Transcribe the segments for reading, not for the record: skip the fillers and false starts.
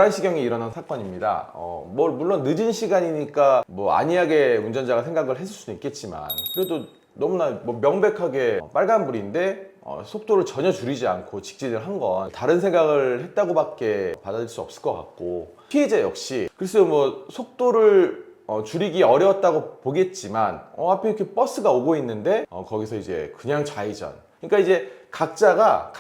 11시경에 일어난 사건입니다. 물론 늦은 시간이니까 뭐 안이하게 운전자가 생각을 했을 수는 있겠지만 그래도 너무나 뭐 명백하게 빨간불인데 속도를 전혀 줄이지 않고 직진을 한 건 다른 생각을 했다고밖에 받아들일 수 없을 것 같고, 피해자 역시 글쎄요 뭐 속도를 줄이기 어려웠다고 보겠지만 앞에 이렇게 버스가 오고 있는데 거기서 이제 그냥 좌회전. 그러니까 이제 각자가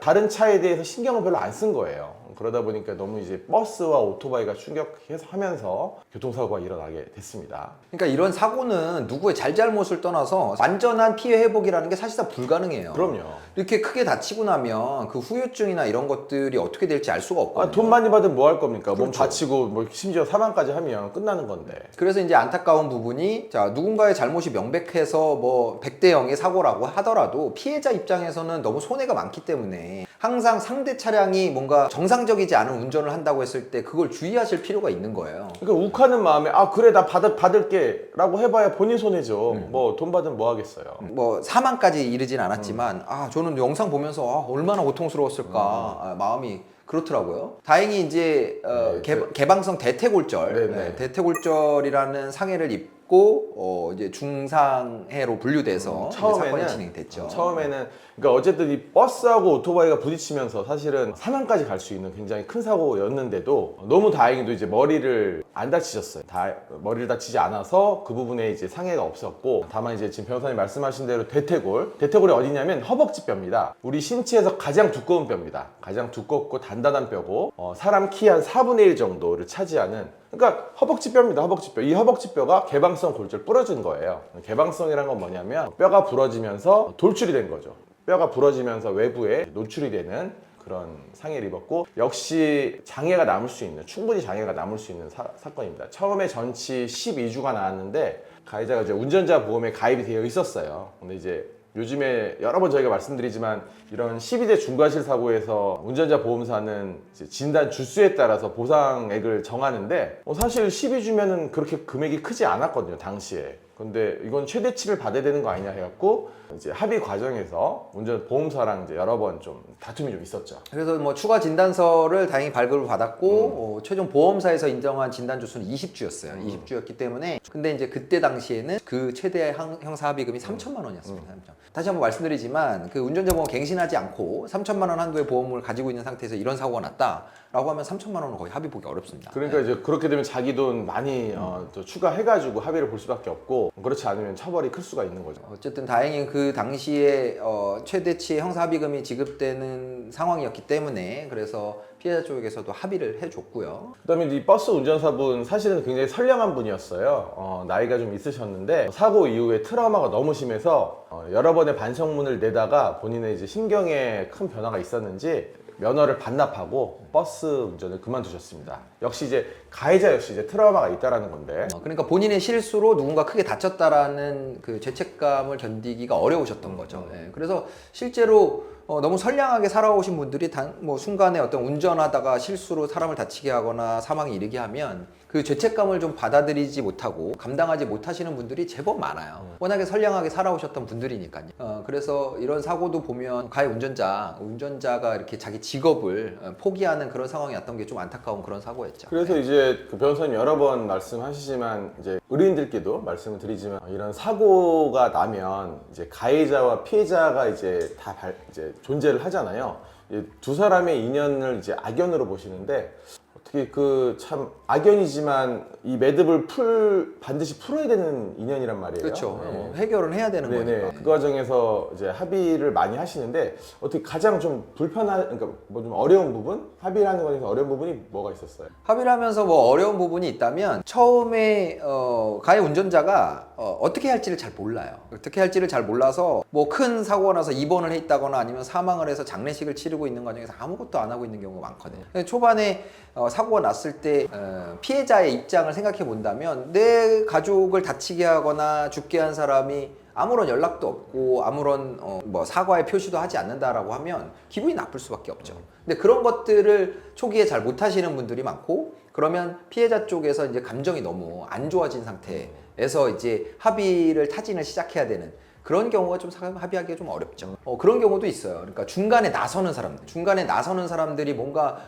다른 차에 대해서 신경을 별로 안 쓴 거예요. 그러다 보니까 너무 이제 버스와 오토바이가 충격해서 하면서 교통사고가 일어나게 됐습니다. 그러니까 이런 사고는 누구의 잘잘못을 떠나서 완전한 피해 회복이라는 게 사실상 불가능해요. 그럼요. 이렇게 크게 다치고 나면 그 후유증이나 이런 것들이 어떻게 될지 알 수가 없거든요. 돈 많이 받으면 뭐 할 겁니까? 몸 그렇죠. 다치고 뭐 심지어 사망까지 하면 끝나는 건데. 그래서 이제 안타까운 부분이, 자, 누군가의 잘못이 명백해서 뭐 100대 0의 사고라고 하더라도 피해자 입장에서는 너무 손해가 많기 때문에 항상 상대 차량이 뭔가 정상적이지 않은 운전을 한다고 했을 때 그걸 주의하실 필요가 있는 거예요. 그러니까 욱하는 마음에 그래 나 받을게 라고 해봐야 본인 손해죠. 뭐 돈 받으면 뭐 하겠어요. 뭐 사망까지 이르진 않았지만 저는 영상 보면서 얼마나 고통스러웠을까 마음이 그렇더라고요. 다행히 이제 개방성 대퇴골절, 대퇴골절이라는 상해를 입고 이제 중상해로 분류돼서 이제 사건이 진행됐죠. 처음에는 그러니까 어쨌든 이 버스하고 오토바이가 부딪히면서 사실은 사망까지 갈 수 있는 굉장히 큰 사고였는데도 너무 다행히도 이제 머리를 안 다치셨어요. 머리를 다치지 않아서 그 부분에 이제 상해가 없었고, 다만 이제 지금 변호사님 말씀하신 대로 대퇴골이 어디냐면 허벅지뼈입니다. 우리 신체에서 가장 두꺼운 뼈입니다. 가장 두껍고 단단한 뼈고 사람 키 한 4분의 1 정도를 차지하는, 그러니까 허벅지뼈입니다. 허벅지뼈. 이 허벅지뼈가 개방성 골절 부러진 거예요. 개방성이란 건 뭐냐면 뼈가 부러지면서 돌출이 된 거죠. 뼈가 부러지면서 외부에 노출이 되는 그런 상해를 입었고, 역시 장애가 남을 수 있는, 충분히 장애가 남을 수 있는 사건입니다. 처음에 전치 12주가 나왔는데 가해자가 이제 운전자 보험에 가입이 되어 있었어요. 근데 이제 요즘에 여러 번 저희가 말씀드리지만 이런 12대 중과실 사고에서 운전자 보험사는 이제 진단 주수에 따라서 보상액을 정하는데 사실 12주면은 그렇게 금액이 크지 않았거든요, 당시에. 근데 이건 최대치를 받아야 되는 거 아니냐 해갖고 이제 합의 과정에서 운전 보험사랑 이제 여러 번 좀 다툼이 좀 있었죠. 그래서 뭐 추가 진단서를 다행히 발급을 받았고 최종 보험사에서 인정한 진단 주수는 20주였어요. 20주였기 때문에, 근데 이제 그때 당시에는 그 최대 형사 합의금이 3천만 원이었습니다. 다시 한번 말씀드리지만 그 운전자 보험 갱신하지 않고 3천만 원 한도의 보험을 가지고 있는 상태에서 이런 사고가 났다라고 하면 3천만 원은 거의 합의 보기 어렵습니다. 그러니까 이제 그렇게 되면 자기 돈 많이 또 추가해가지고 합의를 볼 수밖에 없고, 그렇지 않으면 처벌이 클 수가 있는 거죠. 어쨌든 다행히 그 당시에 최대치의 형사 합의금이 지급되는 상황이었기 때문에 그래서 피해자 쪽에서도 합의를 해줬고요. 그다음에 이 버스 운전사분 사실은 굉장히 선량한 분이었어요. 나이가 좀 있으셨는데 사고 이후에 트라우마가 너무 심해서 여러 번의 반성문을 내다가 본인의 이제 심경에 큰 변화가 있었는지 면허를 반납하고 버스 운전을 그만두셨습니다. 역시 이제 가해자 역시 이제 트라우마가 있다라는 건데. 그러니까 본인의 실수로 누군가 크게 다쳤다라는 그 죄책감을 견디기가 어려우셨던 거죠. 그래서 실제로 너무 선량하게 살아오신 분들이 뭐 순간에 어떤 운전하다가 실수로 사람을 다치게 하거나 사망에 이르게 하면 그 죄책감을 좀 받아들이지 못하고 감당하지 못하시는 분들이 제법 많아요. 워낙에 선량하게 살아오셨던 분들이니까요. 그래서 이런 사고도 보면 가해 운전자가 이렇게 자기 직업을 포기하는 그런 상황이 왔던 게 좀 안타까운 그런 사고였죠. 그래서 이제 그 변호사님 여러 번 말씀하시지만 이제 의뢰인들께도 말씀을 드리지만 이런 사고가 나면 이제 가해자와 피해자가 이제 다 이제 존재를 하잖아요. 두 사람의 인연을 이제 악연으로 보시는데, 어떻게 그 참 악연이지만 이 매듭을 반드시 풀어야 되는 인연이란 말이에요. 그렇죠. 해결은 해야 되는 거니까. 그 과정에서 이제 합의를 많이 하시는데 어떻게 가장 좀 그러니까 뭐 좀 어려운 부분? 합의를 하는 거에서 어려운 부분이 뭐가 있었어요? 합의를 하면서 뭐 어려운 부분이 있다면, 처음에 가해 운전자가 어떻게 할지를 잘 몰라요. 어떻게 할지를 잘 몰라서 뭐 큰 사고가 나서 입원을 해 있다거나 아니면 사망을 해서 장례식을 치르고 있는 과정에서 아무것도 안 하고 있는 경우가 많거든요. 초반에 사고가 났을 때 피해자의 입장을 생각해 본다면, 내 가족을 다치게 하거나 죽게 한 사람이 아무런 연락도 없고 아무런 뭐 사과의 표시도 하지 않는다라고 하면 기분이 나쁠 수밖에 없죠. 근데 그런 것들을 초기에 잘 못하시는 분들이 많고, 그러면 피해자 쪽에서 이제 감정이 너무 안 좋아진 상태에서 이제 합의를 타진을 시작해야 되는 그런 경우가 좀 합의하기가 좀 어렵죠. 그런 경우도 있어요. 그러니까 중간에 나서는 사람들이 뭔가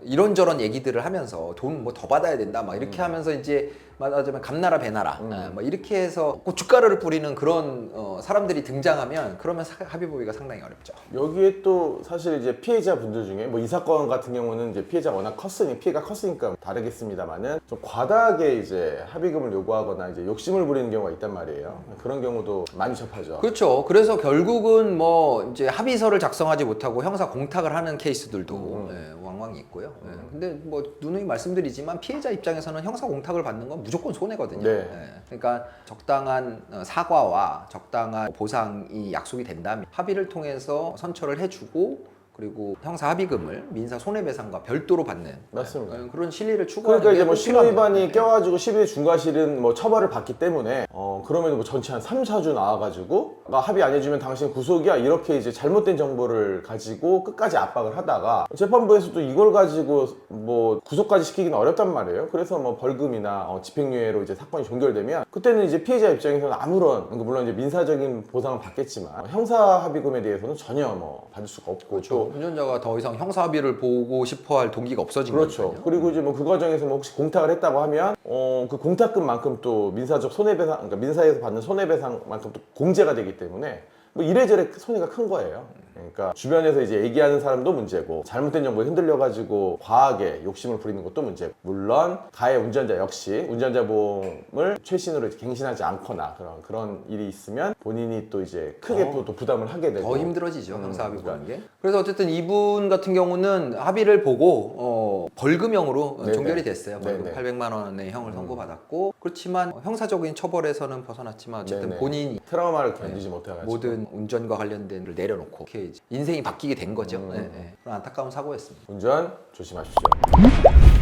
이런저런 얘기들을 하면서 돈 뭐 더 받아야 된다 막 이렇게 하면서 이제 말하자면 감나라 배나라 뭐 이렇게 해서 고춧가루를 뿌리는 그런 사람들이 등장하면 그러면 합의 보기가 상당히 어렵죠. 여기에 또 사실 이제 피해자 분들 중에 뭐 이 사건 같은 경우는 이제 피해자가 워낙 피해가 컸으니까 다르겠습니다만은 좀 과다하게 이제 합의금을 요구하거나 이제 욕심을 부리는 경우가 있단 말이에요. 그런 경우도 많이 접하죠. 그렇죠. 그래서 결국은 뭐 이제 합의서를 작성하지 못하고 형사 공탁을 하는 케이스들도 왕왕 있고요. 근데 뭐 누누이 말씀드리지만 피해자 입장에서는 형사 공탁을 받는 건 무조건 손해거든요. 네. 그러니까 적당한 사과와 적당한 보상이 약속이 된다면 합의를 통해서 선처를 해주고 그리고 형사 합의금을 민사 손해배상과 별도로 받는 맞습니다. 그런 실리를 추구하는 그러니까 이제 게 뭐 꼭 필요합니다. 신호위반이 껴가지고 12일 중과실은 뭐 처벌을 받기 때문에 그러면 뭐 전체 한 3, 4주 나와가지고 나 합의 안 해주면 당신 구속이야 이렇게 이제 잘못된 정보를 가지고 끝까지 압박을 하다가 재판부에서도 이걸 가지고 뭐 구속까지 시키기는 어렵단 말이에요. 그래서 뭐 벌금이나 집행유예로 이제 사건이 종결되면 그때는 이제 피해자 입장에서는 아무런 그러니까 물론 이제 민사적인 보상은 받겠지만 형사 합의금에 대해서는 전혀 뭐 받을 수가 없고 그렇죠. 또 운전자가 더 이상 형사 합의를 보고 싶어할 동기가 없어진 그렇죠. 거니까요. 그리고 이제 뭐 그 과정에서 뭐 혹시 공탁을 했다고 하면 그 공탁금만큼 또 민사적 손해배상, 그러니까 민사에서 받는 손해배상만큼 또 공제가 되기 때문에 뭐 이래저래 손해가 큰 거예요. 그러니까 주변에서 이제 얘기하는 사람도 문제고 잘못된 정보에 흔들려가지고 과하게 욕심을 부리는 것도 문제고 물론 가해 운전자 역시 운전자 보험을 최신으로 이제 갱신하지 않거나 그런 일이 있으면 본인이 또 이제 크게 또 부담을 하게 되고 더 힘들어지죠 형사 합의 보는 게. 그래서 어쨌든 이분 같은 경우는 합의를 보고 벌금형으로 네네. 종결이 됐어요. 벌금 네네. 800만 원의 형을 선고받았고 그렇지만 형사적인 처벌에서는 벗어났지만 어쨌든 네네. 본인이 트라우마를 견디지 못해가지고 모든 운전과 관련된 걸 내려놓고 이렇게 이제 인생이 바뀌게 된 거죠. 그런 안타까운 사고였습니다. 운전 조심하십시오.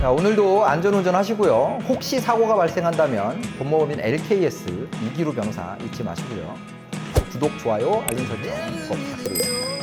자, 오늘도 안전운전 하시고요. 혹시 사고가 발생한다면 본모범인 LKS 이기루 병사 잊지 마시고요. 구독, 좋아요, 알림 설정 꼭 부탁드리겠습니다.